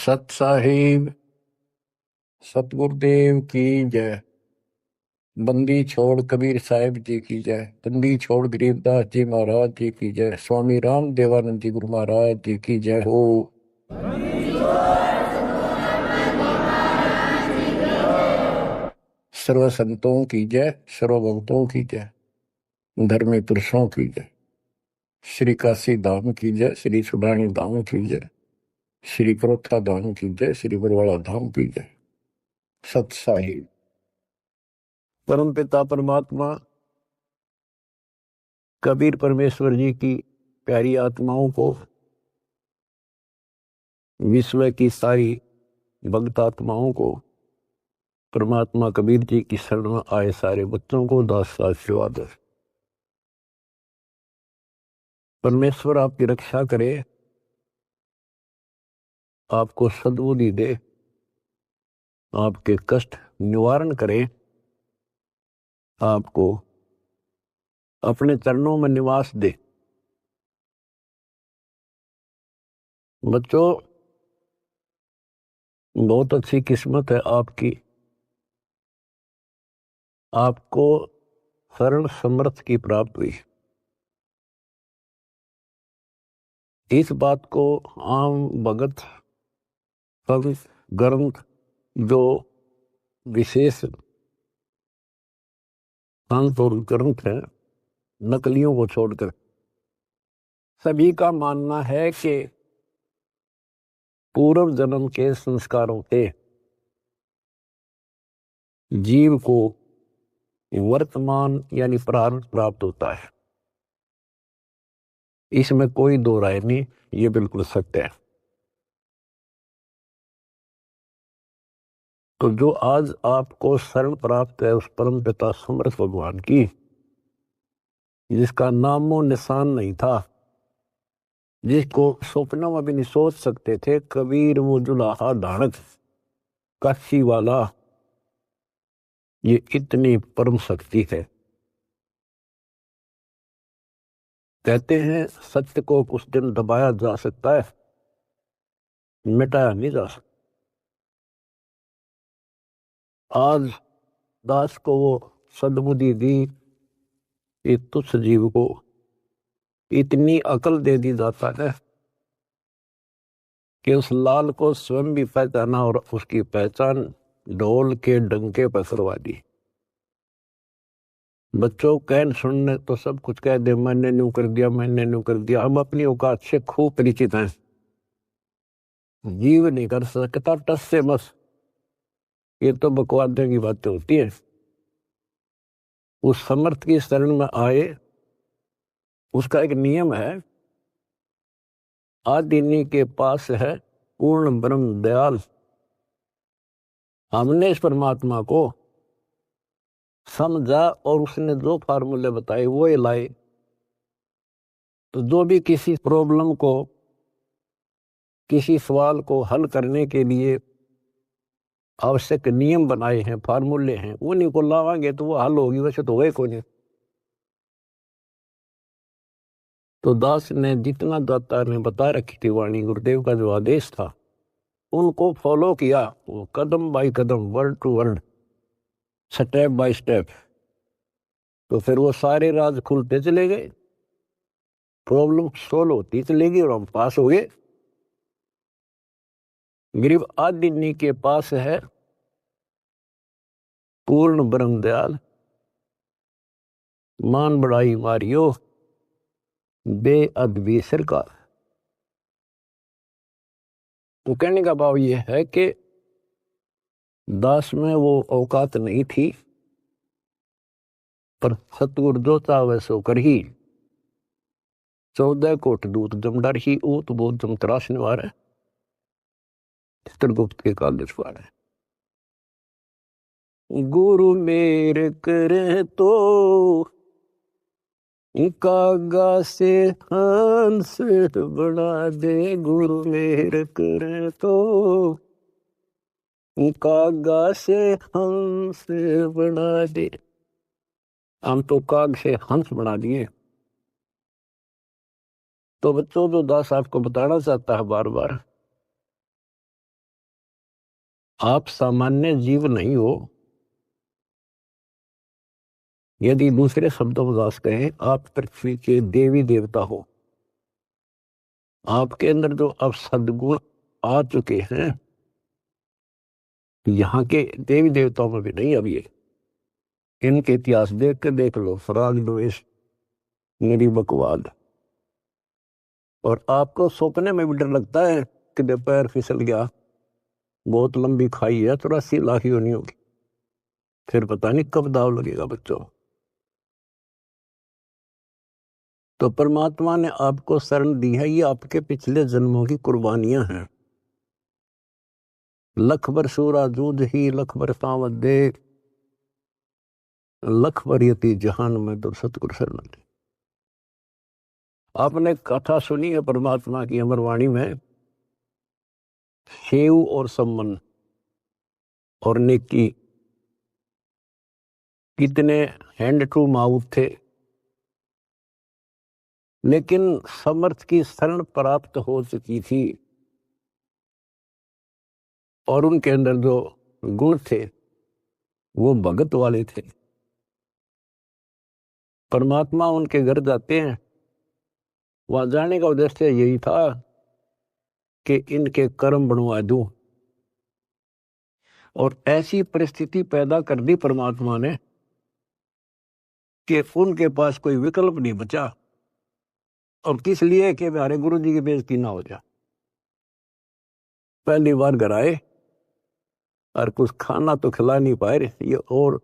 सत साहिब सतगुरुदेव की जय। बंदी छोड़ कबीर साहिब जी की जय। बंदी छोड़ गरीबदास जी महाराज जी की जय। स्वामी राम देवानंद जी गुरु महाराज जी की जय हो। सर्व संतों की जय, सर्व भक्तों की जय, धर्मी पुरुषों की जय। श्री काशी धाम की जय, श्री सुडानी धाम की जय, श्री क्रोथा धाम की जय, श्री बरवाड़ा धाम की जय। सत साहिब परम पिता परमात्मा कबीर परमेश्वर जी की प्यारी आत्माओं को, विश्व की सारी भक्त आत्माओं को, परमात्मा कबीर जी की शरण में आए सारे बच्चों को दास आशीर्वाद। परमेश्वर आपकी रक्षा करे, आपको सद्बुद्धि दे, आपके कष्ट निवारण करे, आपको अपने चरणों में निवास दे। बच्चों, बहुत अच्छी किस्मत है आपकी। आपको शरण समर्थ की प्राप्त हुई। इस बात को आम भगत संत ग्रंथ जो विशेष संत और ग्रंथ है, नकलियों को छोड़कर सभी का मानना है कि पूर्व जन्म के संस्कारों से जीव को वर्तमान यानी प्रारब्ध प्राप्त होता है। इसमें कोई दो राय नहीं, ये बिल्कुल सत्य है। तो जो आज आपको शरण प्राप्त है उस परम पिता समर्थ भगवान की, जिसका नामो निशान नहीं था, जिसको सपनों में भी नहीं सोच सकते थे, कबीर वो जुलाहा धानक काशी वाला, ये इतनी परम शक्ति है। कहते हैं सत्य को कुछ दिन दबाया जा सकता है, मिटाया नहीं जा सकता। आज दास को वो सद्बुद्धि दी, ये तुच्छ जीव को इतनी अकल दे दी जाता है कि उस लाल को स्वयं भी पहचाना और उसकी पहचान ढोल के डंके पर करवा दी। बच्चों, कहन सुनने तो सब कुछ कह दे, मैंने न्यू कर दिया, मैंने न्यू कर दिया। हम अपनी औकात से खूब परिचित हैं। जीव नहीं कर सकता टस से बस, ये तो बकवादे की बातें होती है। उस समर्थ की शरण में आए, उसका एक नियम है, आदिनी के पास है पूर्ण ब्रह्म दयाल। हमने इस परमात्मा को समझा और उसने जो फार्मूले बताए वो ही लाए। तो जो भी किसी प्रॉब्लम को, किसी सवाल को हल करने के लिए आवश्यक नियम बनाए हैं, फार्मूले हैं, उन्हीं को लावांगे तो वो हल होगी, वैसे तो होगा कोई नहीं। तो दास ने जितना दाता ने बता रखी थी वाणी, गुरुदेव का जो आदेश था, उनको फॉलो किया, वो कदम बाय कदम, word to word, step by step. तो फिर वो सारे राज खुलते चले गए, प्रॉब्लम सोल्व होती चली गई और हम पास हो गए। गरीब आदिनी के पास है पूर्ण ब्रह्म दयाल, मान बढ़ाई मारियो बेअदबी सरकार। तो कहने का भाव यह है कि दास में वो औकात नहीं थी, पर सतगुरु जो चाहे सो कर ही। 14 कोट दूत जमडर ही ऊत बोध जम त्रास निवार है, चित्रगुप्त के कागज पार है। गुरु मेरे करे तो कागा से हंस बना दे, गुरु मेरे करे तो कागा से हंस बना दे। हम तो काग से हंस बना दिए। तो बच्चों, जो दास आपको बताना चाहता है बार बार, आप सामान्य जीव नहीं हो। यदि दूसरे शब्दों में कहें, आप पृथ्वी के देवी देवता हो। आपके अंदर जो अब सद्गुण आ चुके हैं, यहाँ के देवी देवताओं में भी नहीं। अब ये इनके इतिहास देख के देख लो, फराग द्वेष, निरीबकवाद। और आपको सपने में भी डर लगता है कि पैर फिसल गया, बहुत लंबी खाई है, 84 लाख ही होनी होगी, फिर पता नहीं कब दाव लगेगा बच्चों। तो परमात्मा ने आपको शरण दी है, ये आपके पिछले जन्मों की कुर्बानियां हैं। लख बर सूरा जूझ ही लख बर सांवत दे, लख बर यति जहान में तो सतगुरु शरण दे। आपने कथा सुनी है परमात्मा की अमरवाणी में, सेव और सम्मन और नेकी कितने हैंड टू माउथ थे, लेकिन समर्थ की शरण प्राप्त हो चुकी थी और उनके अंदर जो गुण थे वो भगत वाले थे। परमात्मा उनके घर जाते हैं, वहां जाने का उद्देश्य यही था कि इनके कर्म बनवा दूं। और ऐसी परिस्थिति पैदा कर दी परमात्मा ने कि उनके पास कोई विकल्प नहीं बचा। और किस लिए कि हमारे गुरु जी की बेइज्जती ना हो जाए। पहली बार घर आए और कुछ खाना तो खिला नहीं पाए, ये और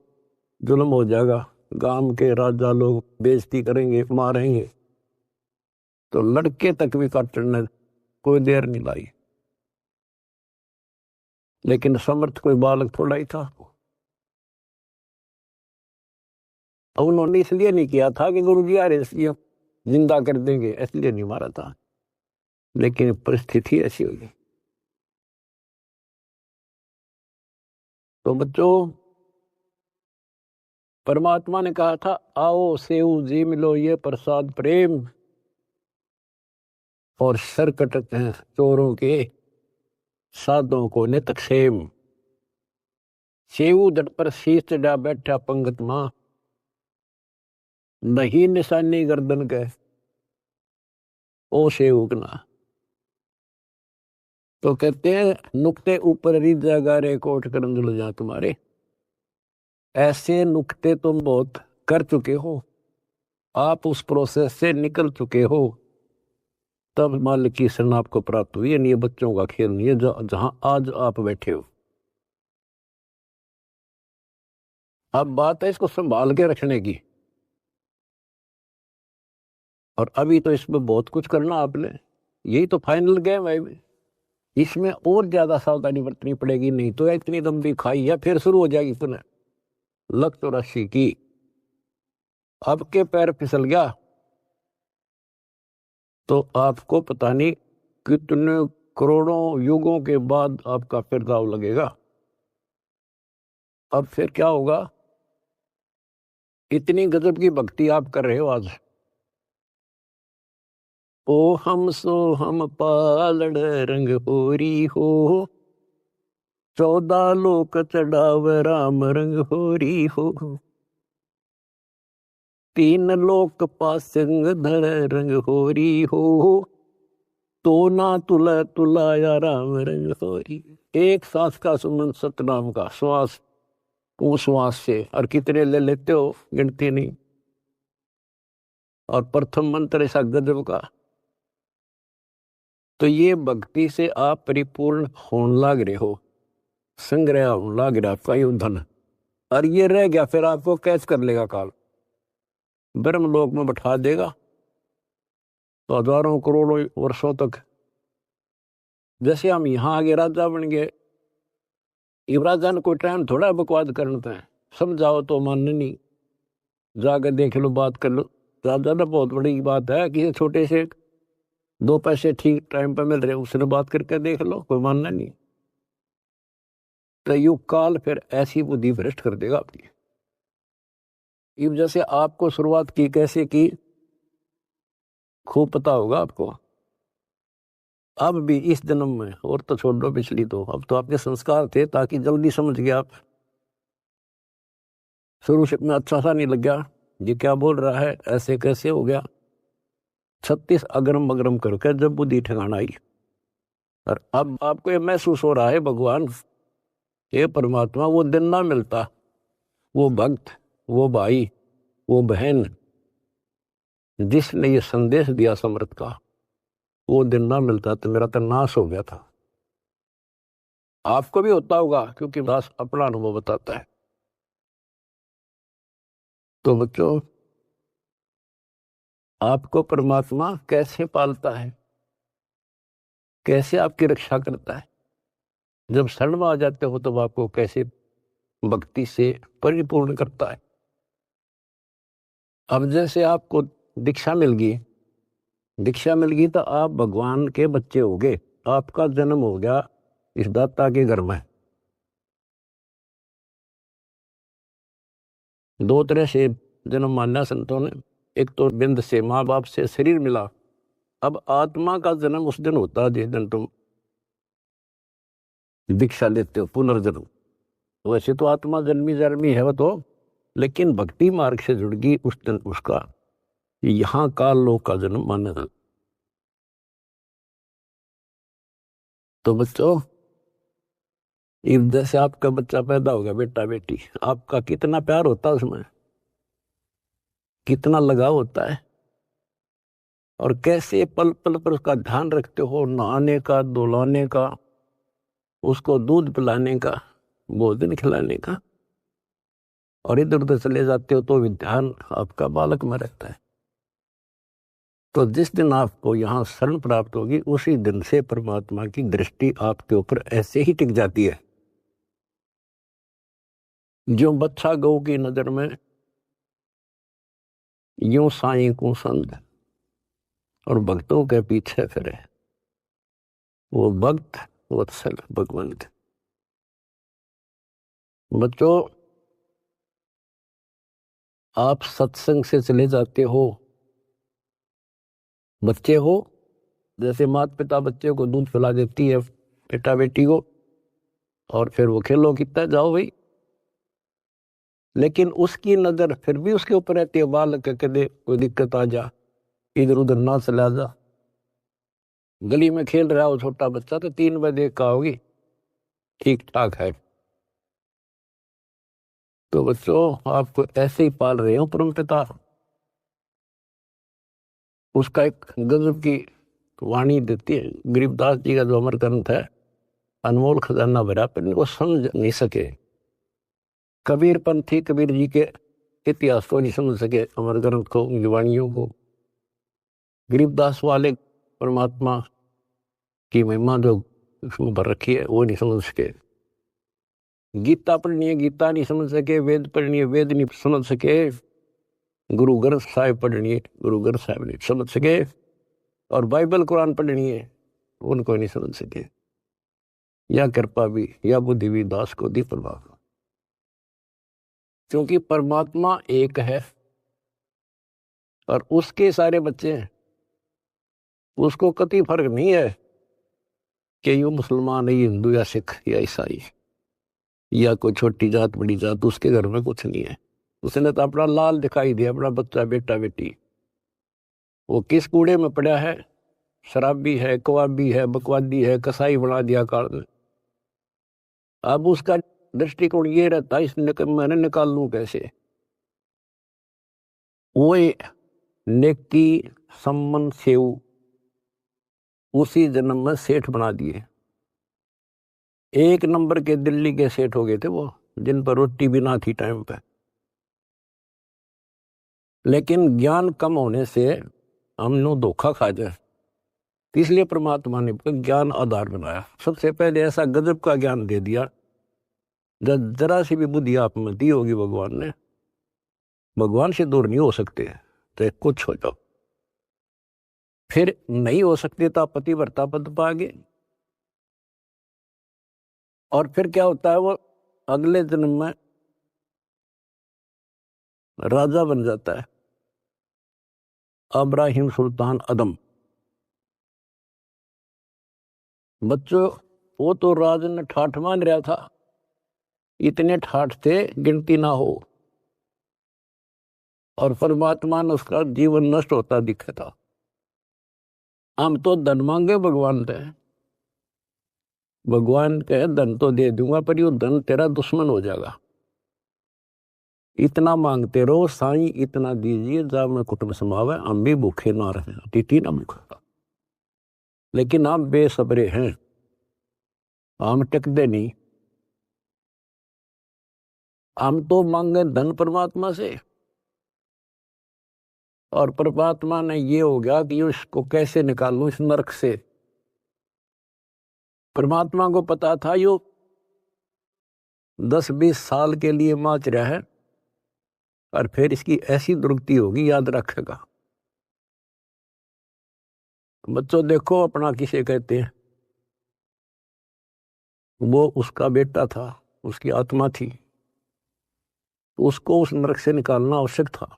जुल्म हो जाएगा, गांव के राजा लोग बेइज्जती करेंगे, मारेंगे। तो लड़के तक भी काटने कोई देर नहीं लाई। लेकिन समर्थ कोई बालक थोड़ा ही था। उन्होंने इसलिए नहीं किया था कि गुरु जी आ रहे इसलिए जिंदा कर देंगे, इसलिए नहीं मारा था, लेकिन परिस्थिति ऐसी हो गई। तो बच्चों, परमात्मा ने कहा था, आओ सेऊ जी मिलो ये प्रसाद प्रेम, और सर कटते हैं चोरों के साधों को नित क्षेम। सेऊ दट पर शीश चढ़ा बैठा पंगत मां, नहीं निशानी गर्दन के ओ सेवकना। तो कहते हैं, नुक्ते ऊपर रिजा गारे कोट करम जुल जा तुम्हारे। ऐसे नुक्ते तुम बहुत कर चुके हो, आप उस प्रोसेस से निकल चुके हो, तब मालिक की शरण आपको प्राप्त हुई। ये बच्चों का खेल नहीं है जहां आज आप बैठे हो। अब बात है इसको संभाल के रखने की, और अभी तो इसमें बहुत कुछ करना आपने। यही तो फाइनल गेम है, इसमें और ज्यादा सावधानी बरतनी पड़ेगी, नहीं तो इतनी लंबी खाई है फिर शुरू हो जाएगी पुनः। लख 84 की, अब के पैर फिसल गया तो आपको पता नहीं कितने करोड़ों युगों के बाद आपका फिर दाव लगेगा। अब फिर क्या होगा, इतनी गजब की भक्ति आप कर रहे हो आज। ओ हम सो हम पालड़ रंग होरी हो, 14 लोक चढ़ाव राम रंग होरी हो, 3 लोक पासंग धर रंग होरी हो, तो ना तुला तुलाया राम रंग होरी। एक सांस का सुमन सतनाम का श्वास, उस श्वास से और कितने ले लेते हो गिनती नहीं। और प्रथम मंत्र ऐसा गजब का। तो ये भक्ति से आप परिपूर्ण होने लग रहे हो, संग्रह होने लग रहा आपका ये धन। और ये रह गया फिर आपको कैच कर लेगा काल, ब्रह्मलोक में बैठा देगा तो हजारों करोड़ों वर्षों तक। जैसे हम यहाँ आगे राजा बन गए, राजा ने कोई टाइम थोड़ा बकवाद करना है, समझाओ तो मानने नहीं, जाकर देख लो, बात कर लो। राजा ने बहुत बड़ी बात है, किसी छोटे से 2 पैसे ठीक टाइम पर मिल रहे, उसने बात करके देख लो, कोई मानना नहीं। तो युग काल फिर ऐसी बुद्धि भ्रष्ट कर देगा आपकी। इब जैसे आपको शुरुआत की कैसे की खूब पता होगा आपको। अब भी इस जन्म में, और तो छोड़ दो पिछली, तो अब तो आपके संस्कार थे ताकि जल्दी समझ गया आप। शुरू से में अच्छा सा नहीं लग गया, ये क्या बोल रहा है, ऐसे कैसे हो गया। 36 अगरम बगरम करके जब बुद्धि ठिकाना आई, और अब आपको ये महसूस हो रहा है भगवान, ये परमात्मा वो दिन ना मिलता, वो भक्त, वो भाई, वो बहन जिसने ये संदेश दिया समर्थ का, वो दिन ना मिलता तो मेरा तो नाश हो गया था। आपको भी होता होगा, क्योंकि दास अपना अनुभव बताता है। तो बच्चों, आपको परमात्मा कैसे पालता है, कैसे आपकी रक्षा करता है, जब शरण में आ जाते हो तब आपको कैसे भक्ति से परिपूर्ण करता है। अब जैसे आपको दीक्षा मिल गई, दीक्षा मिल गई तो आप भगवान के बच्चे हो गए, आपका जन्म हो गया इस दाता के घर में। दो तरह से जन्म माना संतों ने, एक तो बिंद से माँ बाप से शरीर मिला, अब आत्मा का जन्म उस दिन होता है जिस दिन तुम दीक्षा लेते हो, पुनर्जन्म। वैसे तो आत्मा जन्मी जन्मी है वो तो, लेकिन भक्ति मार्ग से जुड़ गई उस दिन उसका यहाँ काल लोक का जन्म माना जाता। तो बच्चों, जैसे आपका बच्चा पैदा होगा, बेटा बेटी, आपका कितना प्यार होता है उसमें, कितना लगाव होता है, और कैसे पल पल पर उसका ध्यान रखते हो, नहाने का, धुलाने का, उसको दूध पिलाने का, भोजन खिलाने का, और इधर उधर चले जाते हो तो भी ध्यान आपका बालक में रहता है। तो जिस दिन आपको यहाँ शरण प्राप्त होगी, उसी दिन से परमात्मा की दृष्टि आपके ऊपर ऐसे ही टिक जाती है। जो बच्चा गौ की नजर में यूं साईं को संग और भक्तों के पीछे फिरे, वो भक्त वत्सल भगवंत। बच्चों, आप सत्संग से चले जाते हो, बच्चे हो, जैसे माता पिता बच्चे को दूध पिला देती है, बेटा बेटी को, और फिर वो खेलो कितना जाओ भाई, लेकिन उसकी नजर फिर भी उसके ऊपर रहती है, बालक के दे कोई दिक्कत आ जा, इधर उधर ना चला जा। गली में खेल रहा हो छोटा बच्चा तो 3 बजे का होगी, ठीक ठाक है। तो बच्चों, आपको ऐसे ही पाल रहे हो परम पिता। उसका एक गजब की वाणी देती है, गरीबदास जी का जो अमर ग्रंथ है, अनमोल खजाना भरा, पर इनको समझ नहीं सके। कबीर पंथी कबीर जी के इतिहास को नहीं समझ सके, अमर ग्रंथ को, उनकी वाणियों को। गरीबदास वाले परमात्मा की महिमा जो उसमें भर रखी है वो नहीं समझ सके। गीता पढ़नी है, गीता नहीं समझ सके। वेद पढ़नी है, वेद नहीं समझ सके। गुरु ग्रंथ साहिब पढ़नी है, गुरु ग्रंथ साहिब नहीं समझ सके। और बाइबल कुरान पढ़नी है, उनको नहीं समझ सके। या कृपा भी या बुद्धि भी दास को दी परमात्मा, क्योंकि परमात्मा एक है और उसके सारे बच्चे हैं। उसको कतई फर्क नहीं है कि ये मुसलमान है, ये हिंदू या सिख या ईसाई या कोई छोटी जात बड़ी जात, उसके घर में कुछ नहीं है। उसने तो अपना लाल दिखाई दिया, अपना बच्चा बेटा बेटी। वो किस कूड़े में पड़ा है, शराबी है, कवाबी है, बकवादी है, कसाई बना दिया काल में। अब उसका दृष्टिकोण ये रहता है, मैंने निकाल लूं कैसे। वो नेकी सम्मन सेव उसी जन्म में सेठ बना दिए। 1 नंबर के दिल्ली के सेठ हो गए थे वो, जिन पर रोटी भी ना थी टाइम पे। लेकिन ज्ञान कम होने से हमने धोखा खा जाए, इसलिए परमात्मा ने ज्ञान आधार बनाया। सबसे पहले ऐसा गजब का ज्ञान दे दिया, जब जरा सी भी बुद्धि आप में दी होगी भगवान ने, भगवान से दूर नहीं हो सकते, तो कुछ हो जाओ। फिर नहीं हो सकते तो आप पतिव्रता पद पाओगे। और फिर क्या होता है, वो अगले जन्म में राजा बन जाता है, अब्राहिम सुल्तान अदम। बच्चों, वो तो राजन ठाठ मान रहा था, इतने ठाठ थे गिनती ना हो, और परमात्मा ने उसका जीवन नष्ट होता दिखा था। हम तो धन मांगे भगवान से, भगवान कहे धन तो दे दूंगा पर यो धन तेरा दुश्मन हो जाएगा। इतना मांगते रहो साईं, इतना दीजिए जा मैं कुटुंब समावे, हम भी भूखे ना रहे, अतिथि ना भूखा। लेकिन आप बेसब्रे हैं, हम टिकते नहीं। हम तो मांगे धन परमात्मा से, और परमात्मा ने ये हो गया कि इसको कैसे निकालूं इस नरक से। परमात्मा को पता था यो 10-20 साल के लिए माच रहा है, और फिर इसकी ऐसी दुर्गति होगी, याद रखेगा। बच्चों देखो, अपना किसे कहते हैं, वो उसका बेटा था, उसकी आत्मा थी, तो उसको उस नरक से निकालना आवश्यक था।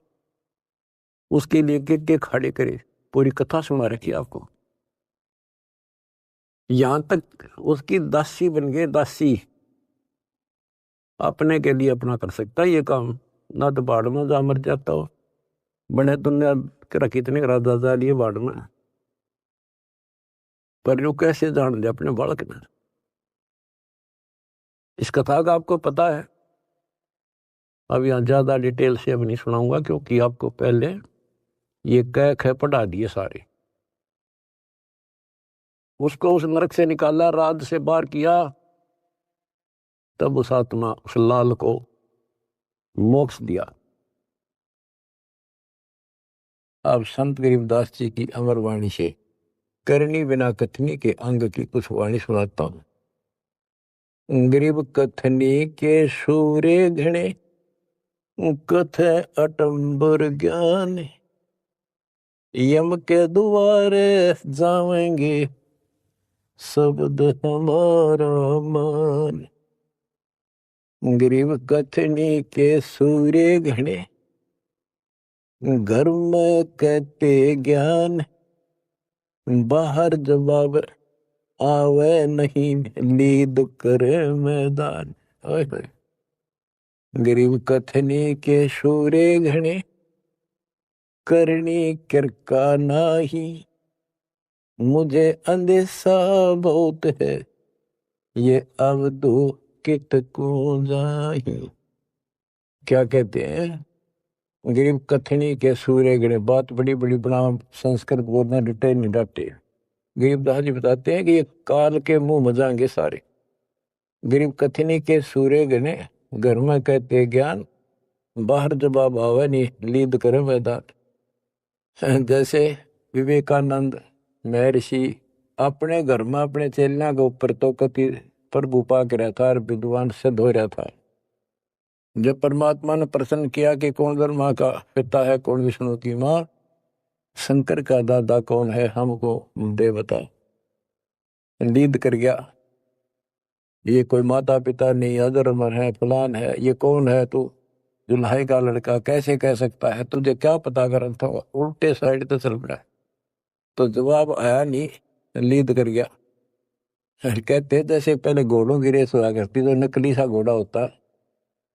उसके लिए के खड़े करे, पूरी कथा सुना रखी आपको। यहां तक उसकी दासी बन गए, दासी अपने के लिए अपना कर सकता है ये काम, ना तो बाढ़ में जा मर जाता हो। बने दुनिया के कितने राजा जा लिए बाढ़ में, पर यो कैसे जान ले अपने बालक ने। इस कथा का आपको पता है। अब यहाँ ज्यादा डिटेल से अब नहीं सुनाऊंगा, क्योंकि आपको पहले ये कह ख पढ़ा दिए सारे। उसको उस नरक से निकाला, राज से बाहर किया, तब उस आत्मा उस लाल को मोक्ष दिया। अब संत गरीबदास जी की अमर वाणी से करनी बिना कथनी के अंग की कुछ वाणी सुनाता हूं। गरीब कथनी के सूरे घने, कथ अटंबर ज्ञान, यम के द्वारे जावेंगे शब्द हमारा मान। गरीब कथनी के सूर्य घने, घर में कहते ज्ञान, बाहर जवाब आवे नहीं, लीद करे मैदान। गरीब कथनी के सूर्य घने, करनी किरका नाही, मुझे अंदेशा बहुत है, ये अब दो कित को जाही। क्या कहते हैं, गरीब कथनी के सूर्य गणे, बात बड़ी बड़ी बना संस्कृत बोलना डिटे नहीं डाटे। गरीबदास जी बताते हैं कि ये काल के मुंह मजाएंगे सारे। गरीब कथनी के सूर्य गणे, घर में कहते ज्ञान, बाहर जवाब आवे नहीं, लीद करे मैदान। जैसे विवेकानंद महर्षि अपने घर में अपने चेलना के ऊपर तो कति प्रभु पाक रहा था और विद्वान सिद्ध हो रहा था। जब परमात्मा ने प्रश्न किया कि कौन ब्रह्मा का पिता है, कौन विष्णु की माँ, शंकर का दादा कौन है, हमको दे बता। लीद कर गया, ये कोई माता पिता नहीं, अधर्मर है, फलान है, ये कौन है तू, दुल्हाई का लड़का कैसे कह सकता है, तुझे क्या पता कर था, उल्टे साइड तो चल पड़ा। तो जवाब आया नहीं, लीद कर गया। कहते जैसे पहले घोड़ों की रेस हुआ करती, तो नकली सा घोड़ा होता,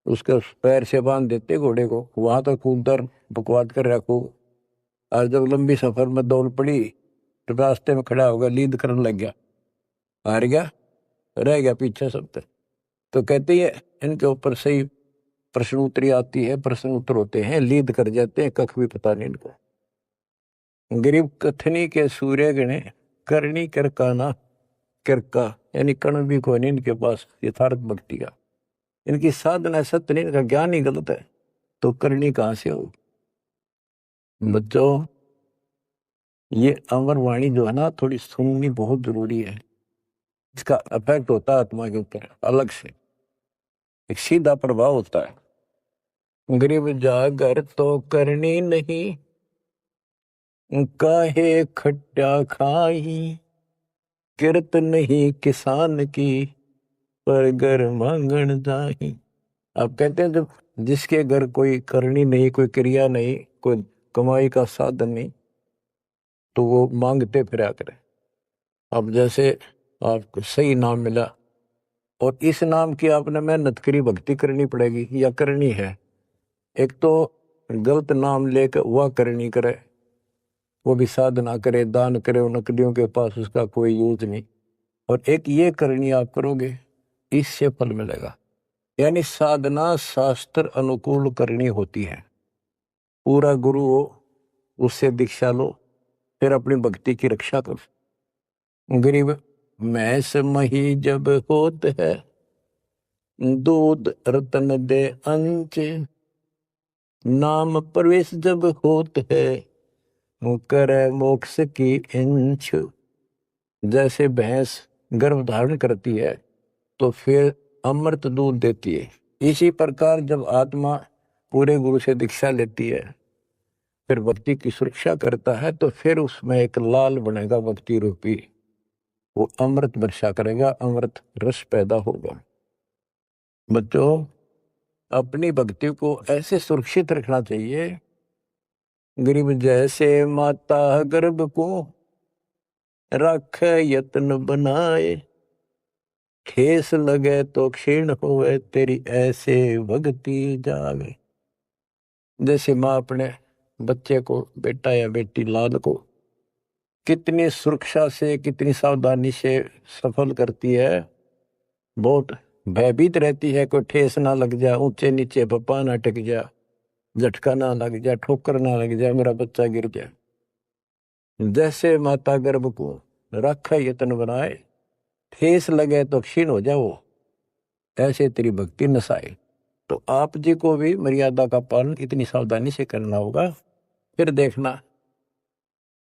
उसके पैर से बांध देते घोड़े को, वहां तो कूदर बकवाद कर रखो, और जब लंबी सफर में दौड़ पड़ी तो रास्ते में खड़ा होगा, लीद करने लग गया, हार गया, रह गया पीछे सब तक। तो कहते हैं इनके ऊपर सही प्रश्न उत्तरी आती है, प्रश्न उत्तर होते हैं, लीद कर जाते हैं, कख भी पता नहीं इनको। गरीब कथनी के सूर्य गणे, करनी करकाना, किरका यानी कण भी कोई नहीं इनके पास यथार्थ भक्ति का, इनकी साधना सत्य नहीं, इनका ज्ञान ही गलत है, तो करनी कहां से हो। बच्चों, ये अमर वाणी जो है ना, थोड़ी सुननी बहुत जरूरी है। इसका इफेक्ट होता है आत्मा के ऊपर अलग से, एक सीधा प्रभाव होता है। गरीब जागर तो करनी नहीं, काहे खट्टा खाई, किरत नहीं किसान की, पर घर मांगन जाही। आप कहते हैं जब जिसके घर कोई करनी नहीं, कोई क्रिया नहीं, कोई कमाई का साधन नहीं, तो वो मांगते फिरा करे। अब जैसे आपको सही नाम मिला, और इस नाम की आपने मेहनत करी, भक्ति करनी पड़ेगी या करनी है। एक तो गलत नाम लेकर वह करनी करे, वो भी साधना करे, दान करे उन नकलियों के पास, उसका कोई यूज नहीं। और एक ये करनी आप करोगे, इससे फल मिलेगा। यानी साधना शास्त्र अनुकूल करनी होती है। पूरा गुरु हो, उससे दीक्षा लो, फिर अपनी भक्ति की रक्षा करो। गरीब मैस मही जब होत है, दूध रतन दे अंच, नाम प्रवेश जब होत है, करे मोक्ष की इंच। जैसे भैंस गर्भ धारण करती है तो फिर अमृत दूध देती है, इसी प्रकार जब आत्मा पूरे गुरु से दीक्षा लेती है, फिर भक्ति की सुरक्षा करता है, तो फिर उसमें एक लाल बनेगा भक्ति रूपी, वो अमृत वर्षा करेगा, अमृत रस पैदा होगा। बच्चों, अपनी भक्ति को ऐसे सुरक्षित रखना चाहिए। गरीब जैसे माता गर्भ को रख यत्न बनाए, ठेस लगे तो क्षीण होवे, तेरी ऐसे भक्ति जागे। जैसे माँ अपने बच्चे को, बेटा या बेटी लाल को कितनी सुरक्षा से, कितनी सावधानी से सफल करती है, बहुत भयभीत रहती है, कोई ठेस ना लग जाए, ऊंचे नीचे पप्पा ना अटक जा, झटका ना लग जाए, ठोकर ना लग जाए, मेरा बच्चा गिर जाए। जैसे माता गर्भ को रखा यत्न बनाए, ठेस लगे तो क्षीण हो जाओ, ऐसे तेरी भक्ति नसाए। तो आप जी को भी मर्यादा का पालन इतनी सावधानी से करना होगा। फिर देखना,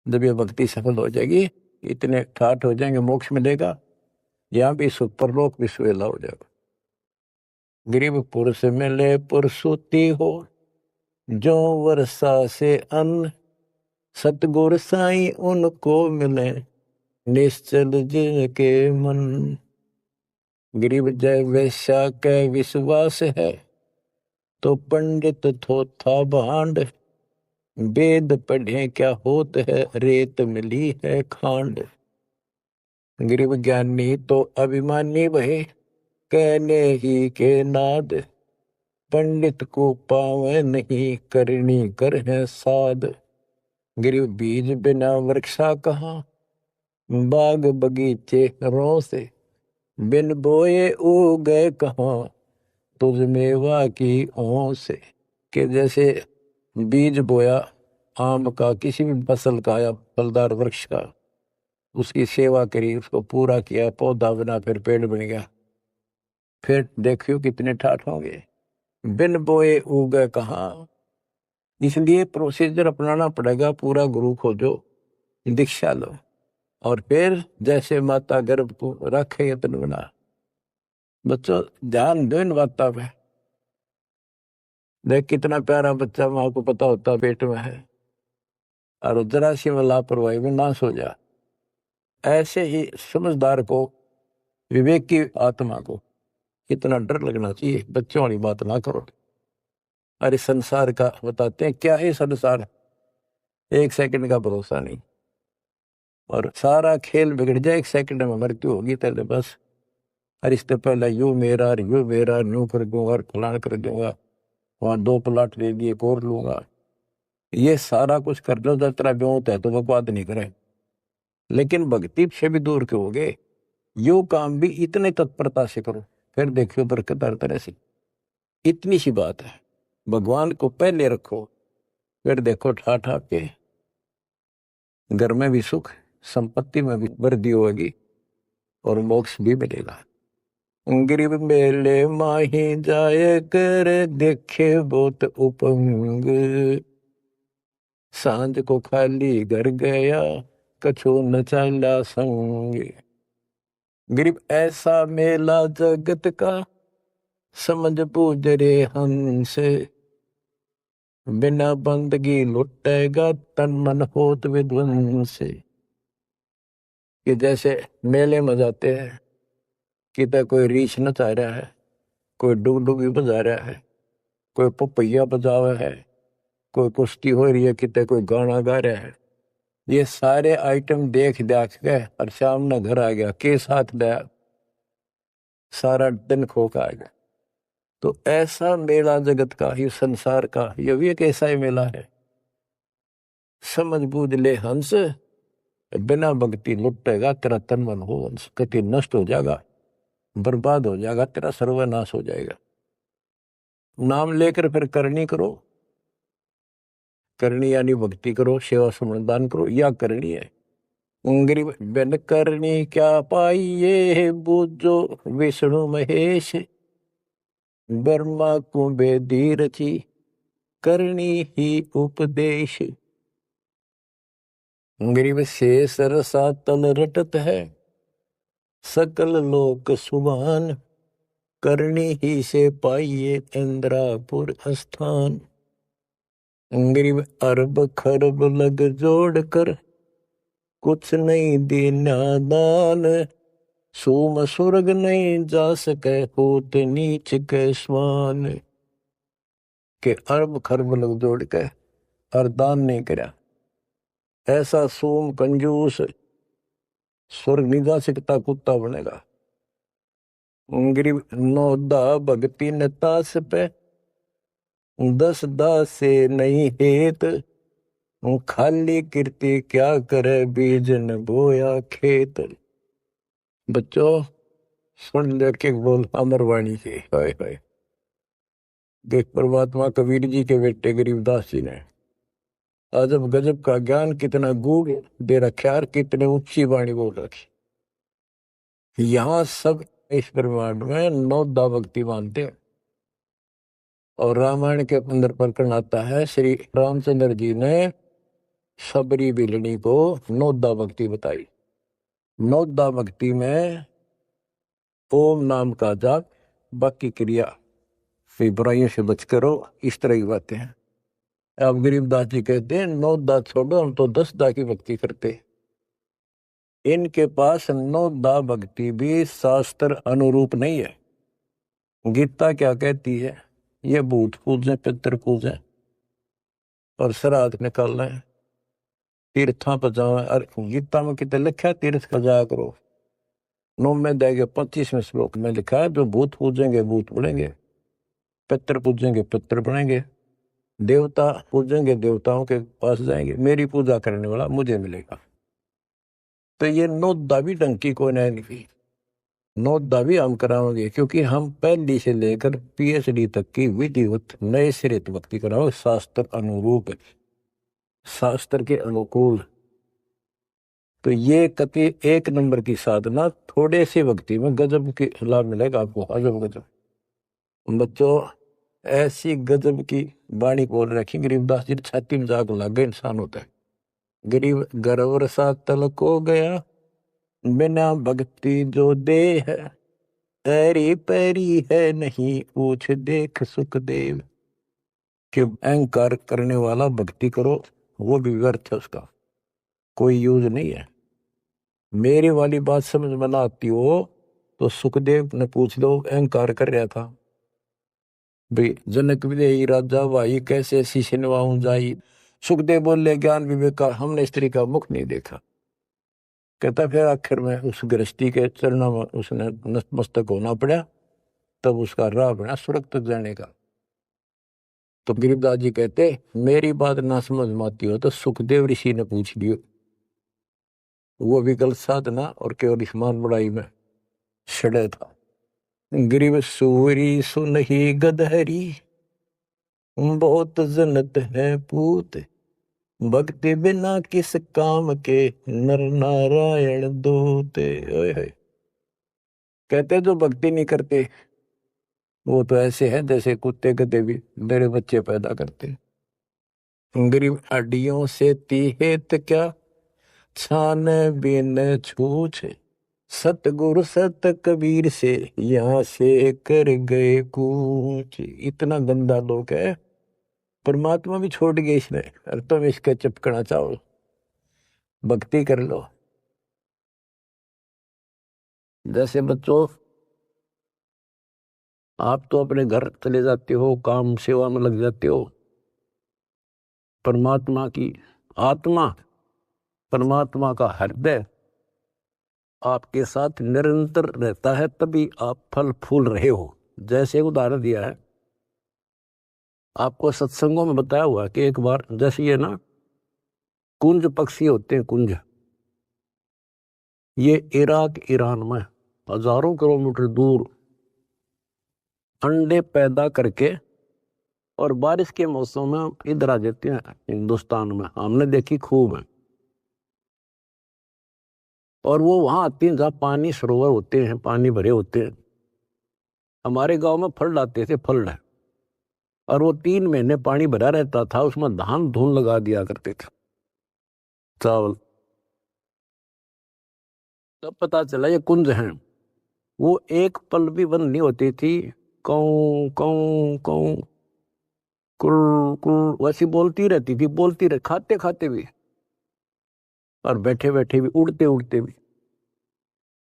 जब ये भक्ति सफल हो जाएगी, इतने ठाठ हो जाएंगे, मोक्ष मिलेगा, यहाँ भी सुपरलोक भी सुहेला हो जाएगा। गरीब पुरुष मिले पुरसुती हो, जो वर्षा से अन्न, सतगुर साई उनको मिले, निश्चल जिनके मन। गरीब जय वैश्या के विश्वास है, तो पंडित थोथा भांड, वेद पढ़े क्या होत है, रेत मिली है खांड। गरीब ज्ञानी तो अभिमानी वहे, कहने ही के नाद, पंडित को पावे नहीं, करनी कर है साध। गरीब बीज बिना वृक्षा कहाँ, बाग बगीचे रो से, बिन बोए उगे कहाँ, तुझ मेवा की ओं से। कि जैसे बीज बोया आम का, किसी भी फसल का या फलदार वृक्ष का, उसकी सेवा करी, उसको पूरा किया, पौधा बना, फिर पेड़ बन गया, फिर देखियो कितने ठाठ होंगे। बिन बोए उगे कहाँ, इसलिए प्रोसीजर अपनाना पड़ेगा। पूरा गुरु खोजो, दीक्षा लो, और फिर जैसे माता गर्भ को रखे यत्न बना। बच्चों, ध्यान दो इन बातों पे। देख कितना प्यारा बच्चा, माँ को पता होता पेट में है, और जरा सी में लापरवाही में नाश हो जा। ऐसे ही समझदार को, विवेक की आत्मा को कितना डर लगना चाहिए। बच्चों वाली बात ना करो। अरे संसार का बताते हैं, क्या है संसार, एक सेकंड का भरोसा नहीं, और सारा खेल बिगड़ जाए, एक सेकंड में मृत्यु होगी तेरे बस। अरे इससे पहले यू मेरा न्यू कर दूंगा, फलान कर दूंगा, वहां 2 प्लाट ले लिए, और लूंगा। ये सारा कुछ कर लो, जब तेरा ब्योत है तो बकवाद नहीं करे, लेकिन भक्ति से भी दूर क्यों हो गए। यो काम भी इतने तत्परता से करो, फिर देखियो बरकत हर तरह से। इतनी सी बात है, भगवान को पहले रखो, फिर देखो ठाठ आपके घर में भी सुख, संपत्ति में भी वृद्धि होगी, और मोक्ष भी मिलेगा। गरीब मेले माही जाए कर, देखे बहुत उपंग, सांझ को खाली घर गया, कछु न चला संग। गरीब ऐसा मेला जगत का, समझ बूझ रे हंस, बिना बंदगी लुटेगा, तन मन होत विध्वंस। कि जैसे मेले में जाते हैं, कितना कोई रीछ नचा रहा है, कोई डुगडुगी बजा रहा है, कोई पपैया बजा रहा है, कोई कुश्ती हो रही है, कितने कोई गाना गा रहा है। ये सारे आइटम देख देख के और शाम न घर आ गया के साथ लाया, सारा दिन खो का आ गया। तो ऐसा मेला जगत का, ये संसार का, ये भी एक ऐसा ही मेला है। समझ बूझ ले हंस, बिना भक्ति लुटेगा तेरा तन मन हो हंस, कति नष्ट हो जाएगा, बर्बाद हो जाएगा, तेरा सर्वनाश हो जाएगा। नाम लेकर फिर करनी करो, करनी यानी भक्ति करो, सेवा समर्दान करो, या करनी है। गरीब बिन करनी क्या पाइये, बूझो विष्णु महेश, ब्रह्मा को बेदी रची, करनी ही उपदेश। गरीब से सरसा तल रटत है, सकल लोक सुभान, करनी ही से पाइये इंद्रापुर स्थान। गरीब अरब खरब लग जोड़ कर, कुछ नहीं देना दान, सोम स्वर्ग नहीं जा सके, होत नीच के स्वान। के अरब खरब लग जोड़ के और दान नहीं करा, ऐसा सोम कंजूस स्वर्ग नहीं जा सकता, कुत्ता बनेगा। गरीब नौदा भक्ति न तास पे, 10 दास से नहीं हेत, खाली कीर्ति क्या करे, बीज न बोया खेत। बच्चों सुन ले के बोल अमरवाणी के, हाय हाय। देख परमात्मा कबीर जी के बेटे गरीबदास जी ने अजब गजब का ज्ञान कितना गूढ़ दे रखा है, कितने ऊंची वाणी बोल रखी। यहाँ सब इस ब्रह्मांड में 9 दा भक्ति मानते हैं। और रामायण के अंदर प्रकरण आता है, श्री रामचंद्र जी ने सबरी बिलनी को 9 दा भक्ति बताई। 9 दा भक्ति में ओम नाम का जाप, बाकी क्रिया, फिर बुराइयों से बच करो, इस तरह की बातें हैं। अब गरीबदास जी कहते हैं 9 दा छोड़ो, हम तो 10 दा की भक्ति करते। इनके पास 9 दा भक्ति भी शास्त्र अनुरूप नहीं है। गीता क्या कहती है, ये भूत पूजें, पितर पूजें और श्राद्ध निकालना है, तीर्था पर जाओ। और गीता में कितने लिखा है, तीर्थ पर जाया करो। 9 में देगे 25वें श्लोक में लिखा है, जो भूत पूजेंगे भूत बढ़ेंगे, पितर पूजेंगे पितर बढ़ेंगे, देवता पूजेंगे देवताओं के पास जाएंगे, मेरी पूजा करने वाला मुझे मिलेगा। तो ये 9 दा भी डंकी को नहीं, 9 दा भी हम कराओगे, क्योंकि हम पहली से लेकर PhD तक की विधिवत नए सिरे भक्ति कराओ, शास्त्र अनुरूप, शास्त्र के अनुकूल। तो ये कति 1 नंबर की साधना, थोड़े से भक्ति में गजब की लाभ मिलेगा आपको, अजब गजब। बच्चों ऐसी गजब की वाणी बोल रखी, गरीबदास जी छाती में जाग लग गए, इंसान होता है। गरीब गर्वर सा तलक हो गया, बिना भक्ति जो दे है, ऐरी पैरी है नहीं पूछ देख सुखदेव। कि अहंकार करने वाला भक्ति करो, वो भी व्यर्थ है, उसका कोई यूज नहीं है। मेरी वाली बात समझ में ना आती हो तो सुखदेव ने पूछ लो, अहंकार कर रहा था भाई, जनक विदेही राजा भाई कैसे शीशे निभाऊं जाई। सुखदेव बोले, ज्ञान विवेक का हमने स्त्री का मुख नहीं देखा। कहता फिर आखिर में उस गृहस्थी के चरणों में उसने नतमस्तक होना पड़ा, तब उसका राह बना स्वर्ग तक जाने का। तो गरीबदास जी कहते, मेरी बात ना समझ में आती हो तो सुखदेव ऋषि ने पूछ लियो, वो भी गलत साधना और केवल ईमान बड़ाई में सड़े था। गरीब सूरी सुनही गदहरी, बहुत जनत है पूत, भक्ति बिना किस काम के, नर नारायण दूत। ओए होए। कहते जो भक्ति नहीं करते वो तो ऐसे है जैसे कुत्ते गधे भी मेरे बच्चे पैदा करते। गरीब हड्डियों से तीहेत क्या, छान बिन छूछ, सतगुरु सत कबीर से यहाँ से कर गए कूच। इतना गंदा लोग है, परमात्मा भी छोड़ गए इसने, और तुम इसका चिपकना चाहो। भक्ति कर लो। जैसे बच्चों आप तो अपने घर चले जाते हो, काम सेवा में लग जाते हो, परमात्मा की आत्मा परमात्मा का हृदय आपके साथ निरंतर रहता है, तभी आप फल फूल रहे हो। जैसे उदाहरण दिया है आपको सत्संगों में बताया हुआ कि एक बार जैसे ये ना कुंज पक्षी होते हैं, कुंज, ये इराक ईरान में हजारों किलोमीटर दूर अंडे पैदा करके और बारिश के मौसम में इधर आ जाते हैं हिंदुस्तान में, हमने देखी खूब है। और वो वहां आती हैं जहाँ पानी सरोवर होते हैं, पानी भरे होते हैं। हमारे गांव में फल लाते थे, फल है, और वो 3 महीने पानी भरा रहता था, उसमें धान धून लगा दिया करते थे, चावल। तब पता चला ये कुंज हैं। वो एक पल भी बंद नहीं होती थी, कौं कौं कौं कुर कुर वैसी बोलती रहती थी, बोलती रह, खाते खाते भी और बैठे बैठे भी, उड़ते उड़ते भी।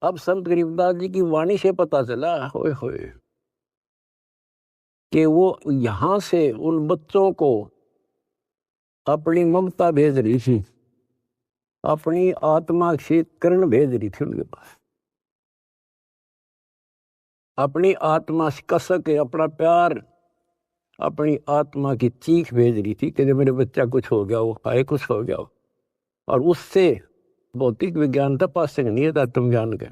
अब संत गरीबदास जी की वाणी से पता चला, होए होए, कि वो यहां से उन बच्चों को अपनी ममता भेज रही थी, अपनी आत्मा से किरण भेज रही थी उनके पास, अपनी आत्मा से कसक है, अपना प्यार, अपनी आत्मा की चीख भेज रही थी कि मेरे बच्चा कुछ हो गया हो, हाय कुछ हो गया हो। और उससे भौतिक विज्ञान था, पासिंग नहीं था तुम ज्ञान के।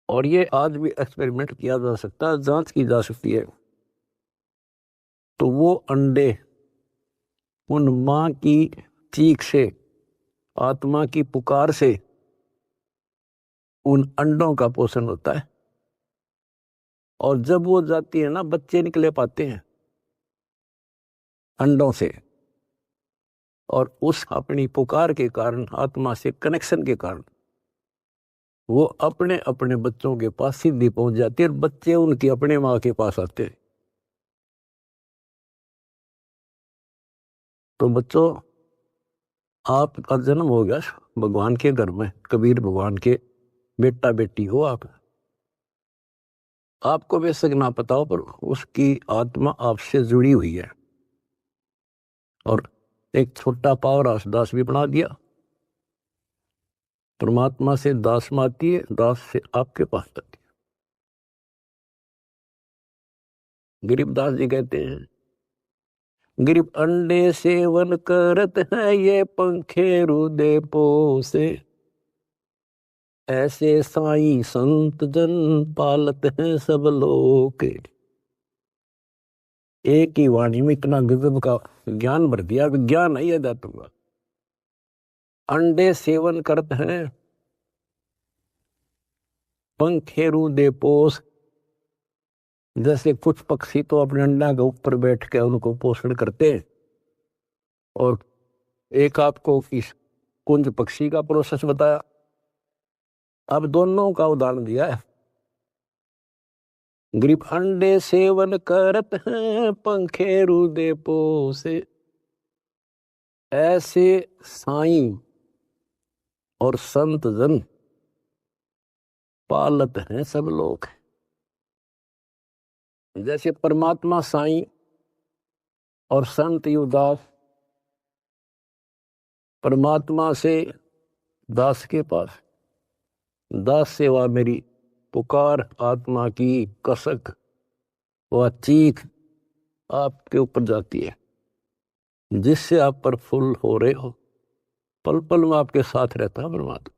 और ये आज भी एक्सपेरिमेंट किया जा सकता है, जांच की जा सकती है। तो वो अंडे उन माँ की चीख से, आत्मा की पुकार से उन अंडों का पोषण होता है। और जब वो जाती है ना, बच्चे निकले पाते हैं अंडों से, और उस अपनी पुकार के कारण, आत्मा से कनेक्शन के कारण वो अपने अपने बच्चों के पास सीधी पहुंच जाती है, और बच्चे उनकी अपने माँ के पास आते हैं। तो बच्चों, आपका जन्म हो गया भगवान के घर में, कबीर भगवान के बेटा बेटी हो आप। आपको बेशक ना पता हो, पर उसकी आत्मा आपसे जुड़ी हुई है। और एक छोटा पावरास दास भी बना दिया। परमात्मा से दास माती है, दास से आपके पास आती है। गरीबदास जी कहते हैं, गरीब अंडे सेवन करत है, ये पंखे रुदे पोसे, ऐसे साईं संत जन पालत हैं सब लोग। एक ही वाणी में इतना गजब का ज्ञान भर दिया, ज्ञान नहीं है दातुंगा। अंडे सेवन करते हैं, पंखेरु दे पोस, जैसे कुछ पक्षी तो अपने अंडा के ऊपर बैठ के उनको पोषण करते हैं। और एक आपको इस कुंज पक्षी का प्रोसेस बताया, अब दोनों का उदाहरण दिया है। गरीब अंडे सेवन करत हैं, पंखेरु दे पोसे, ऐसे साईं और संत जन पालत हैं सब लोग। जैसे परमात्मा साईं और संत युवदास परमात्मा से दास के पास, दास सेवा मेरी पुकार, आत्मा की कसक व चीख आपके ऊपर जाती है, जिससे आप प्रफुल्ल हो रहे हो। पल पल में आपके साथ रहता है परमात्मा।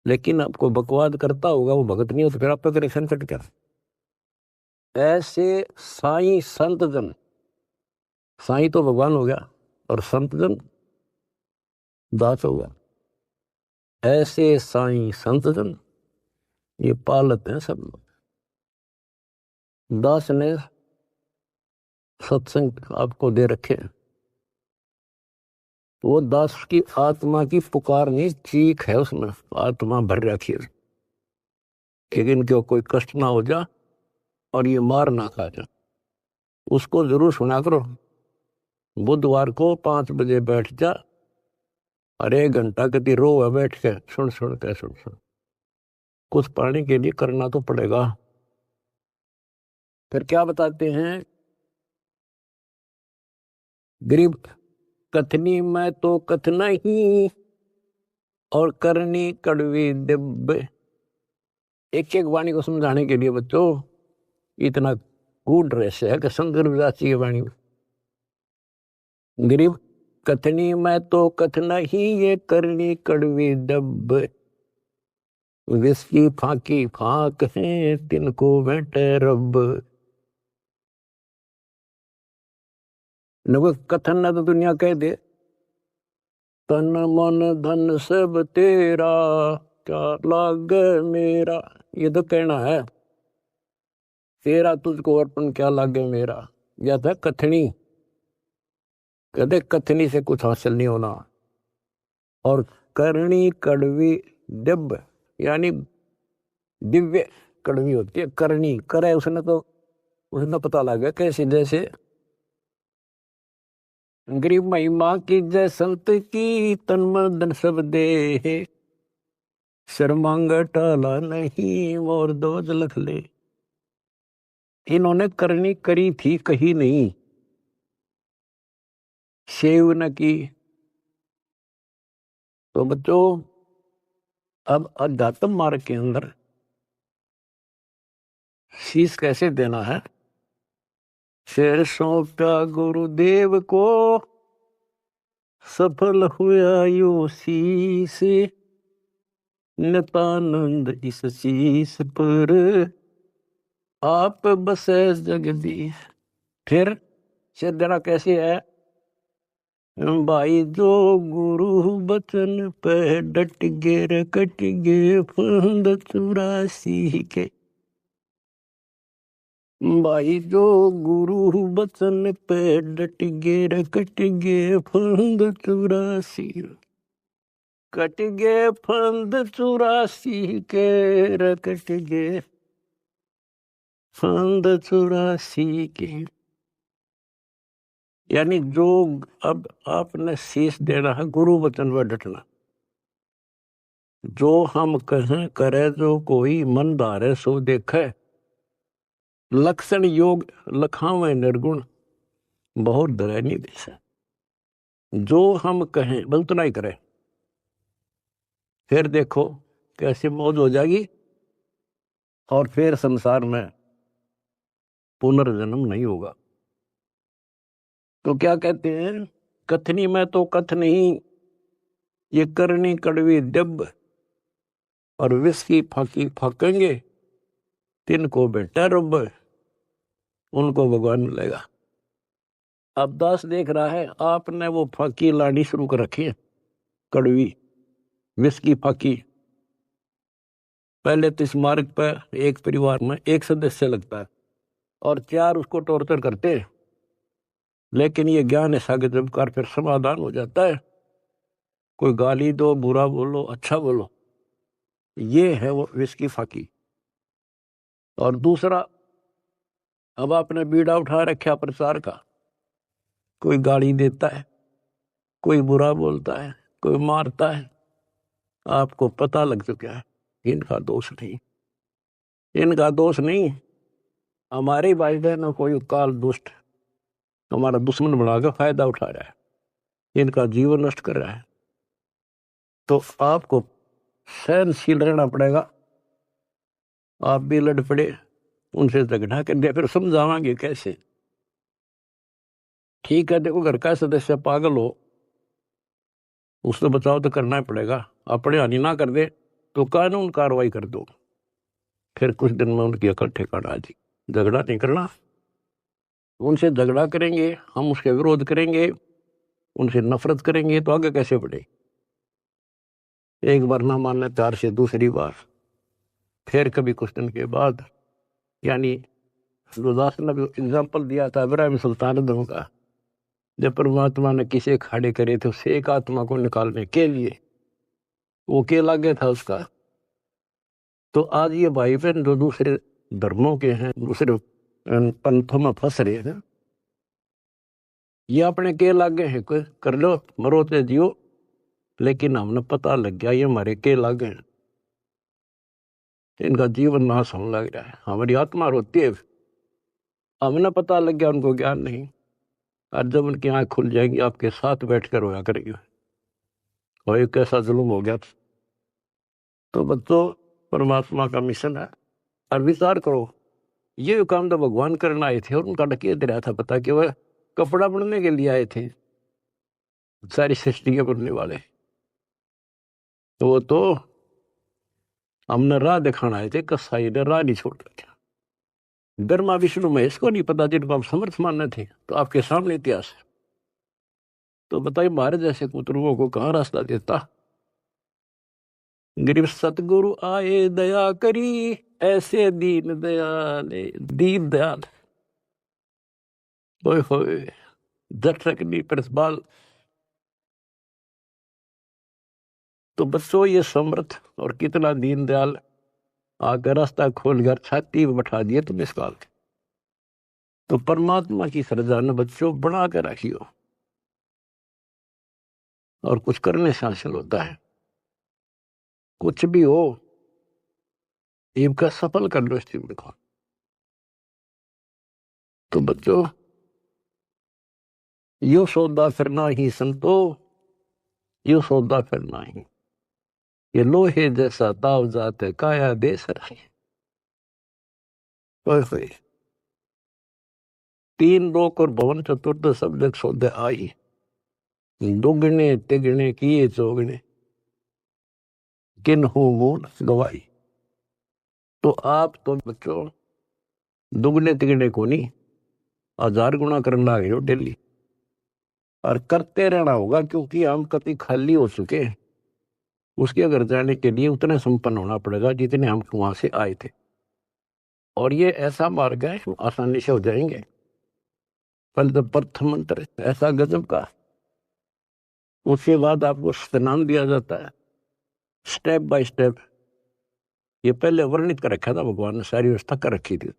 लेकिन आपको बकवाद करता होगा, वो भगत नहीं हो, तो फिर आपका कनेक्शन कट गया। ऐसे साईं संत जन, साईं तो भगवान हो गया और संत जन दास हो गया। ऐसे साईं संत जन ये पालत हैं सब लोग। दास ने सत्संग आपको दे रखे हैं, वो दास की आत्मा की पुकार नहीं, चीख है, उसमें आत्मा भर रखी है कि इनको कोई कष्ट ना हो जा और ये मार ना खा जा। उसको जरूर सुना करो। बुधवार को 5 बजे बैठ जा और 1 घंटा कति रो है बैठ के, सुन सुन के, सुन सुन। कुछ पाने के लिए करना तो पड़ेगा। फिर क्या बताते हैं, गरीब कथनी मैं तो कथना ही और करनी कड़वी दिब्ब। एक एक वाणी को समझाने के लिए बच्चों इतना गूढ़ रहस्य है कि शंकर विदास जी की वाणी में गरीब कथनी मैं तो कथना ही ये करनी कड़वी दब। विस्की फाकी फाक है तिनको बैठे रब। न कोई कथन ना तो दुनिया कह दे तन मन धन सब तेरा क्या लाग मेरा। ये तो कहना है तेरा तुझको अर्पण क्या लागे मेरा। या था कथनी कहते कथनी से कुछ हासिल नहीं होना। और करनी कड़वी दिव्य यानी दिव्य कड़वी होती है। करनी करे उसने तो उसने पता लग गया कैसे जैसे गरीब महिमा की जय संत की तन मन धन सब दे। शर्मांग टाला नहीं और दोज लख ले। इन्होंने करनी करी थी कही नहीं सेव न की। तो बच्चों अब अध्यात्म मार्ग के अंदर शीश कैसे देना है। शेर सौंपा गुरुदेव को सफल हुआ यो शीश। नितानंद इस शीश पर आप बसे जगदीश। फिर शेर देना कैसे है भाई जो गुरु बचन पे डट गे रे कट गे फंद 84 के। भाई जो गुरु बचन पे डट गे रे कट गे फंद 84। कट गे फंद 84 के रे कट गे फंद 84 के। यानी जो अब आपने शीश देना है गुरु वचन पर डटना। जो हम कहें करे जो कोई मन धारे सो देखे। लक्षण योग लखावे निर्गुण बहुत डरे नहीं दिशा। जो हम कहें बस उतना ही करें फिर देखो कैसे मौज हो जाएगी। और फिर संसार में पुनर्जन्म नहीं होगा। तो क्या कहते हैं कथनी में तो कथ नहीं ये करनी कड़वी दब। और विष की फाकी फाकेंगे तिनको बेटा रब उनको भगवान मिलेगा। अब दास देख रहा है आपने वो फाकी लानी शुरू कर रखी है कड़वी विष की फाकी। पहले तो इस मार्ग पर एक परिवार में एक सदस्य लगता है और 4 उसको टॉर्चर करते हैं। लेकिन ये ज्ञान ऐसा कि जब कर फिर समाधान हो जाता है। कोई गाली दो बुरा बोलो अच्छा बोलो ये है वो विष की फाकी। और दूसरा अब आपने बीड़ा उठा रखा प्रचार का। कोई गाली देता है कोई बुरा बोलता है कोई मारता है। आपको पता लग चुका है इनका दोष नहीं। इनका दोष नहीं हमारे भाई बहनों कोई काल दुष्ट हमारा दुश्मन बनाकर फायदा उठा रहा है इनका जीवन नष्ट कर रहा है। तो आपको सहनशील रहना पड़ेगा। आप भी लड़ पड़े उनसे झगड़ा कर दिया फिर समझावांगे कैसे। ठीक है देखो घर का सदस्य पागल हो उससे बचाव तो करना ही पड़ेगा। अपने हानि ना कर दे तो कानून कार्रवाई कर दो। फिर कुछ दिन में उनकी अकल ठिकाना आ जाएगी। झगड़ा नहीं करना। उनसे झगड़ा करेंगे हम उसके विरोध करेंगे उनसे नफरत करेंगे तो आगे कैसे बढ़े। एक बार ना मानने 4 से दूसरी बार फिर कभी कुछ दिन के बाद यानी गुरदास ने भी एग्जाम्पल दिया था इब्राहिम सुल्तान का। जब परमात्मा ने किसे खड़े करे थे उस एक आत्मा को निकालने के लिए वो के लागे था उसका। तो आज ये भाई बहन जो दूसरे धर्मों के हैं दूसरे पंथों में फंस रहे हैं ये अपने के लागे हैं कोई कर लो मरो ते जियो। लेकिन हमने पता लग गया ये हमारे के लागे हैं। इनका जीवन नाश होने लग रहा है। हमारी आत्मा रोती है हमने पता लग गया उनको ज्ञान नहीं। और जब उनकी आंख खुल जाएंगी आपके साथ बैठकर रोया करेंगे, और ये कैसा जुल्म हो गया। तो बच्चों, परमात्मा का मिशन है। और विचार करो, ये काम तो भगवान करना आए थे और उनका डकिया रहा था, पता कि वह कपड़ा बुनने के लिए आए थे, सारी सृष्टि के बुनने वाले। तो वो तो हमने राह दिखाना आए थे, कसाई ने राह नहीं छोड़ रखा। ब्रह्मा विष्णु महेश को नहीं पता, जिनको हम समर्थ मानने थे, तो आपके सामने इतिहास है। तो बताइए, हमारे जैसे कुतरुओं को कहाँ रास्ता देता। गरीब सतगुरु आए दया करी, ऐसे दीन दयाल, दीन दयाल, ओए होए, जठरकनी प्रतिपाल। तो बच्चों, ये समर्थ और कितना दीन दयाल आकर रास्ता खोल कर छाती में बैठा दिए तुम इस काल के। तो परमात्मा की श्रद्धा ने बच्चों बना कर रखियो, और कुछ करने से हासिल होता है। कुछ भी हो, इनका सफल कर लो इस जीवन को। तो बच्चों, यो सौदा फिरना ही संतो, यो सौदा फिरना ही, ये लोहे जैसा ताव जात है, काया देश रही। ओए होए, तीन लोक और भवन चतुर्थ सब जग सौदे आई, दुगने तिगने किए चौगने, किन हूं मूल गवाई। तो आप तो बच्चों दुगने तिगने को नहीं, 1000 गुना करने लगे हो डेली, और करते रहना होगा, क्योंकि हम कभी खाली हो चुके हैं। उसके घर जाने के लिए उतने संपन्न होना पड़ेगा जितने हम वहां से आए थे। और ये ऐसा मार्ग है, आसानी से हो जाएंगे। पहले तो प्रथम मंत्र ऐसा गजब का, उसके बाद आपको स्नान दिया जाता है स्टेप बाय स्टेप। ये पहले वर्णित कर रखा था भगवान ने, सारी व्यवस्था कर रखी थी।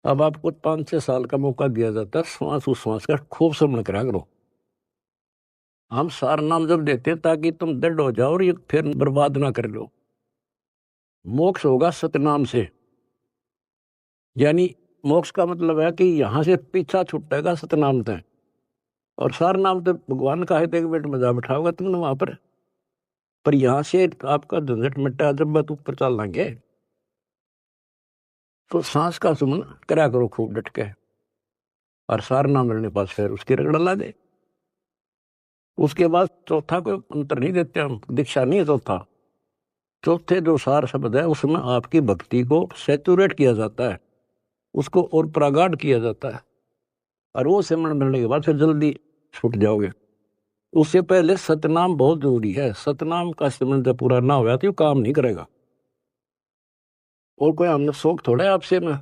अब आपको 5-6 साल का मौका दिया जाता है, श्वास उश्वास का खूब समझ करा करो। हम सार नाम जब देते हैं ताकि तुम दृढ़ हो जाओ और ये फिर बर्बाद ना कर लो। मोक्ष होगा सतनाम से, यानी मोक्ष का मतलब है कि यहां से पीछा छुटेगा सतनाम से। और सार नाम तो भगवान का है, एक मिनट में जा बैठाओगे तुमने वहां पर यहां से आपका झंझट मिटा जब बात ऊपर चल लेंगे। तो सांस का सुमन करा करो खूब डट के, और सार नाम मिलने पास फिर उसकी रगड़ ला दे। उसके बाद चौथा कोई अंतर नहीं देते हम, दीक्षा नहीं है चौथा। चौथे जो सार शब्द है उसमें आपकी भक्ति को सैचुरेट किया जाता है, उसको और प्रगाढ़ किया जाता है, और वो सिमरन मिलने के बाद फिर जल्दी छूट जाओगे। उससे पहले सतनाम बहुत जरूरी है। सतनाम का सिमरन जब पूरा ना हो तो काम नहीं करेगा। और कोई हमने शौक थोड़ा है आपसे में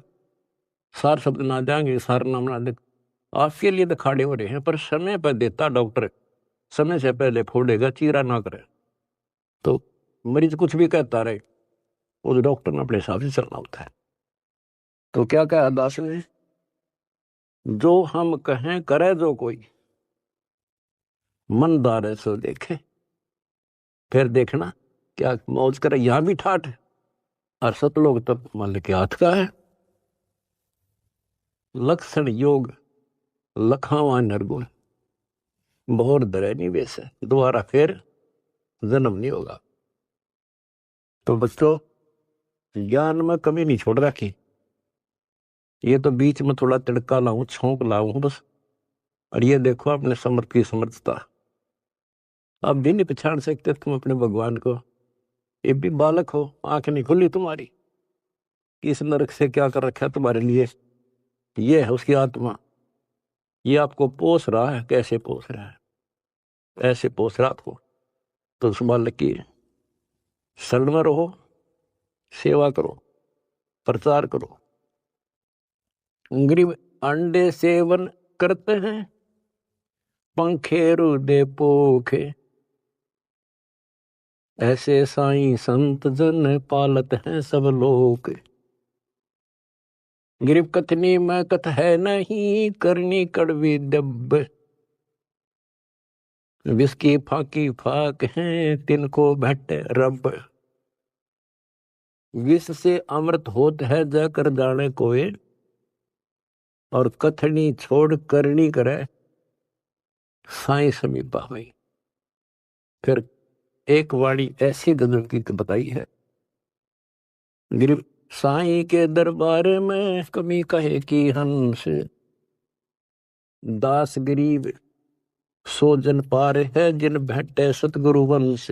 सार शब्द ना जाएंगे, सार नाम ना दे। आपके लिए तो खड़े हो रहे हैं, पर समय पर देता डॉक्टर, समय से पहले फोड़ेगा, चीरा ना करे। तो मरीज कुछ भी कहता रहे, उस डॉक्टर ने अपने हिसाब से चलना होता है। तो क्या कहा दास ने, जो हम कहें करे जो कोई, मन दारे सो देखे। फिर देखना क्या मौज करे, यहां भी ठाठ है, और सतलोक तब मान के हाथ का है। लक्षण योग लखावा नरगुण, बहुर दरे निवेश है, दोबारा फिर जन्म नहीं होगा। तो बच्चों, ज्ञान में कमी नहीं छोड़ रखी। ये तो बीच में थोड़ा तिड़का लाऊं, छौंक लाऊं बस। और ये देखो अपने समर्थ की समर्थता, आप भी नहीं पहचान सकते तुम अपने भगवान को। ये भी बालक हो, आंख नहीं खुली तुम्हारी, किस नरक से क्या कर रखा है तुम्हारे लिए। ये है उसकी आत्मा, ये आपको पोस रहा है। कैसे पोस रहा है? ऐसे पोस रहा आपको। तो उस बालक की शरण में रहो, सेवा करो, प्रचार करो। गरीब अंडे सेवन करते हैं, पंखेरु दे पोखे, ऐसे साईं संत जन पालत हैं सब लोग। गरीब कथनी में कथ है नहीं, करनी कड़वी दब, विस्की फाकी फाक है, तिनको भट्ट रब। विष से अमृत होत है, जाकर जाने कोई, और कथनी छोड़ करनी करे साई समीपा भाई। फिर एक वाणी ऐसी गजब की बताई है, गिर साई के दरबार में कमी कहे की हंस, दास गरीब सो जन पार है जिन भेंटे सतगुरु वंश।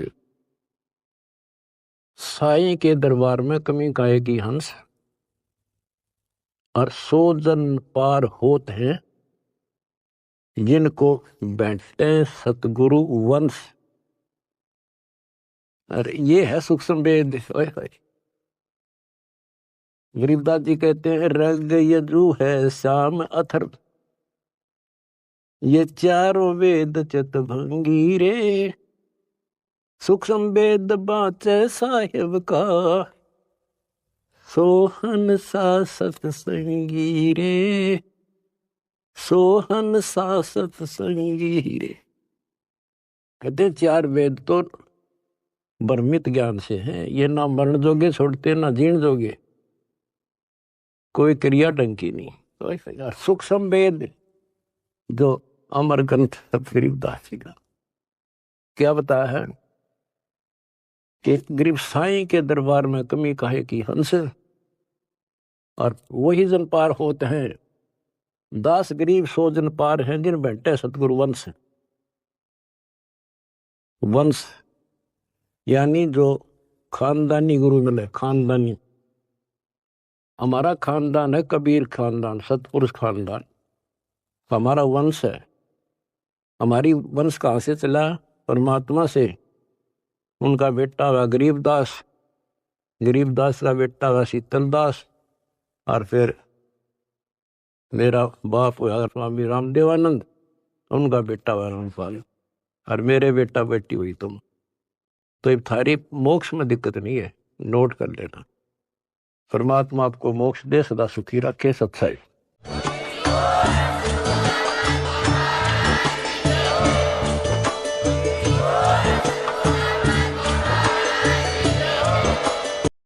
साई के दरबार में कमी कहे की हंस, और सो जन पार होत हैं जिनको बैठे सतगुरु वंश। अरे ये है सूक्ष्म वेद। गरीबदास जी कहते हैं रग यजु है श्याम अथर्व, ये चारों वेद चित भंगी रे। सूक्ष्म वेद बाचे साहिब का, सोहन सा सत्संगी रे, सोहन सा सत्संगी रे। कहते चार वेद तो भ्रमित ज्ञान से हैं, ये ना मरण जोगे छोड़ते ना जीण जोगे, कोई क्रिया ढंग की नहीं। सूक्ष्म वेद जो अमर ग्रंथ गरीबदास जी का क्या बताया है कि गरीब साईं के दरबार में कमी काहे की हंस, और वही जन पार होते हैं, दास गरीब सो जन पार हैं जिन बैठे सतगुरु वंश। वंश यानी जो खानदानी गुरु मिले, खानदानी। हमारा खानदान है कबीर खानदान, सतपुरुष खानदान, हमारा वंश है। हमारी वंश कहाँ से चला? परमात्मा से। उनका बेटा हुआ गरीबदास, गरीबदास का बेटा हुआ शीतलदास, और फिर मेरा बाप हुआ स्वामी रामदेवानंद, उनका बेटा हुआ रामपाल, और मेरे बेटा बेटी हुई तुम। तो ये थारी मोक्ष में दिक्कत नहीं है, नोट कर लेना। परमात्मा आपको मोक्ष दे, सदा सुखी रखे। सत्संग।